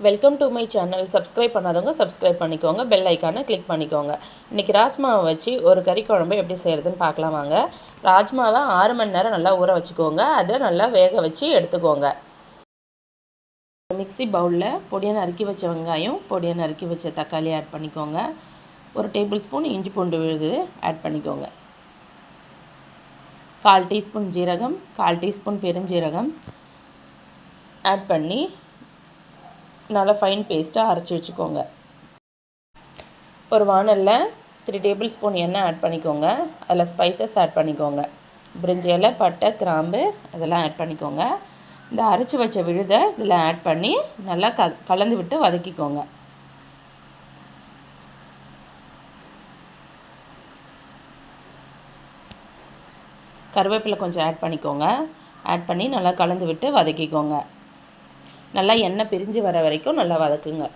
Welcome to my channel. Subscribe பண்ணாதவங்க subscribe பண்ணிக்கோங்க, bell ஐக்கானை கிளிக் பண்ணிக்கோங்க. இன்றைக்கி ராஜ்மாவை வச்சு ஒரு கறி குழம்பு எப்படி செய்கிறதுன்னு பார்க்கலாம் வாங்க. ராஜ்மாவை 6 மணி நேரம் நல்லா ஊற வச்சுக்கோங்க. அதை நல்லா வேக வச்சு எடுத்துக்கோங்க. மிக்ஸி பவுலில் பொடியாக நறுக்கி வச்ச வெங்காயம், பொடியாக நறுக்கி வச்ச தக்காளி ஆட் பண்ணிக்கோங்க. ஒரு டேபிள் ஸ்பூன் இஞ்சி பூண்டு விழுது ஆட் பண்ணிக்கோங்க. 1/4 டீஸ்பூன் ஜீரகம், 1/4 டீஸ்பூன் பெருஞ்சீரகம் ஆட் பண்ணி நல்லா ஃபைன் பேஸ்ட்டாக அரைச்சி வச்சுக்கோங்க. ஒரு வானலில் 3 டேபிள் ஸ்பூன் எண்ணெய் ஆட் பண்ணிக்கோங்க. அதில் ஸ்பைசஸ் ஆட் பண்ணிக்கோங்க. பிரிஞ்சி இலை, பட்டை, கிராம்பு அதெல்லாம் ஆட் பண்ணிக்கோங்க. இந்த அரைச்சி வச்ச விழுதை இதில் ஆட் பண்ணி நல்லா கலந்து விட்டு வதக்கிக்கோங்க. கருவேப்பிலை கொஞ்சம் ஆட் பண்ணிக்கோங்க. ஆட் பண்ணி நல்லா கலந்து விட்டு வதக்கிக்கோங்க. நல்லா எண்ணெய் பிரிஞ்சு வர வரைக்கும் நல்லா வதக்குங்க.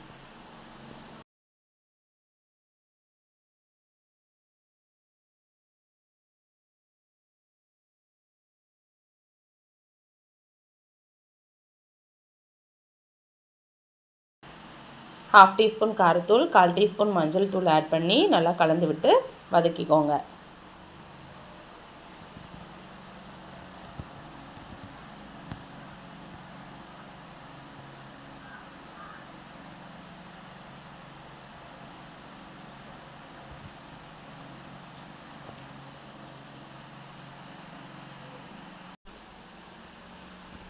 ½ டீஸ்பூன் காரத்தூள், 1/4 டீஸ்பூன் மஞ்சள் தூள் ஆட் பண்ணி நல்லா கலந்து விட்டு வதக்கிக்கோங்க.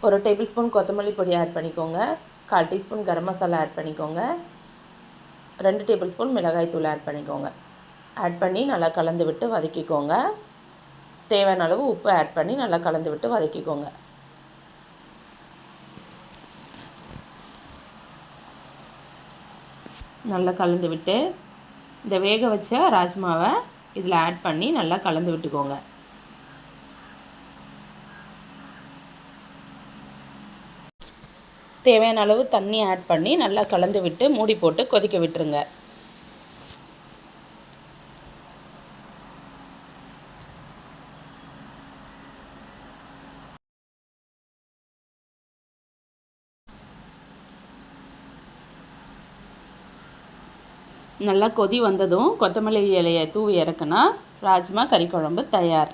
ஒரு டேபிள் ஸ்பூன் கொத்தமல்லி பொடி ஆட் பண்ணிக்கோங்க. 1/4 டீஸ்பூன் கரம் மசாலா ஆட் பண்ணிக்கோங்க. 2 டேபிள் ஸ்பூன் மிளகாய் தூள் ஆட் பண்ணிக்கோங்க. ஆட் பண்ணி நல்லா கலந்து விட்டு வதக்கிக்கோங்க. தேவையான அளவு உப்பு ஆட் பண்ணி நல்லா கலந்து விட்டு வதக்கிக்கோங்க. நல்லா கலந்து விட்டு இந்த வேக வச்ச ராஜ்மாவை இதில் ஆட் பண்ணி நல்லா கலந்து விட்டுக்கோங்க. தேவையான அளவு தண்ணி ஆட் பண்ணி நல்லா கலந்து விட்டு மூடி போட்டு கொதிக்க விட்டுருங்க. நல்லா கொதி வந்ததும் கொத்தமல்லி இலையை தூவி இறக்குனா ராஜ்மா கறி குழம்பு தயார்.